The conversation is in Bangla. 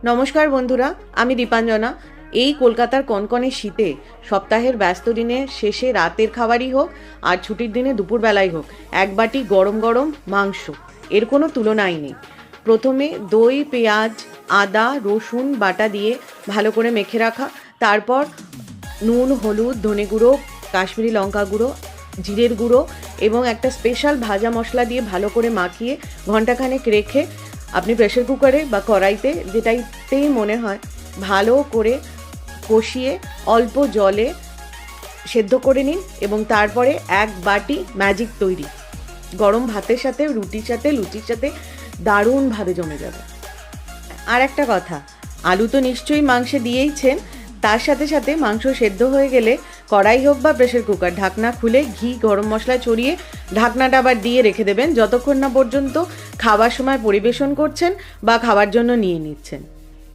নমস্কার বন্ধুরা, আমি দীপাঞ্জনা। এই কলকাতার কনকনে শীতে সপ্তাহের ব্যস্ত দিনে শেষে রাতের খাবারই হোক আর ছুটির দিনে দুপুরবেলাই হোক, এক বাটি গরম গরম মাংস, এর কোনো তুলনাই নেই। প্রথমে দই, পেঁয়াজ, আদা, রসুন বাটা দিয়ে ভালো করে মেখে রাখা, তারপর নুন, হলুদ, ধনে গুঁড়ো, কাশ্মীরি লঙ্কা গুঁড়ো, জিরের গুঁড়ো এবং একটা স্পেশাল ভাজা মশলা দিয়ে ভালো করে মাখিয়ে ঘন্টাখানেক রেখে আপনি প্রেসার কুকারে বা কড়াইতে, যেটাইতেই মনে হয়, ভালো করে কষিয়ে অল্প জলে সেদ্ধ করে নিন এবং তারপরে এক বাটি ম্যাজিক তৈরি। গরম ভাতের সাথে, রুটির সাথে, লুচির সাথে দারুণভাবে জমে যাবে। আর একটা কথা, আলু তো নিশ্চয়ই মাংসে দিয়েইছেন, তার সাথে সাথে মাংস সেদ্ধ হয়ে গেলে কড়াই হোক বা প্রেসার কুকার, ঢাকনা খুলে ঘি, গরম মশলা ছড়িয়ে ঢাকনাটা আবার দিয়ে রেখে দেবেন যতক্ষণ না পর্যন্ত খাবার সময় পরিবেশন করছেন বা খাবার জন্য নিয়ে নিচ্ছেন।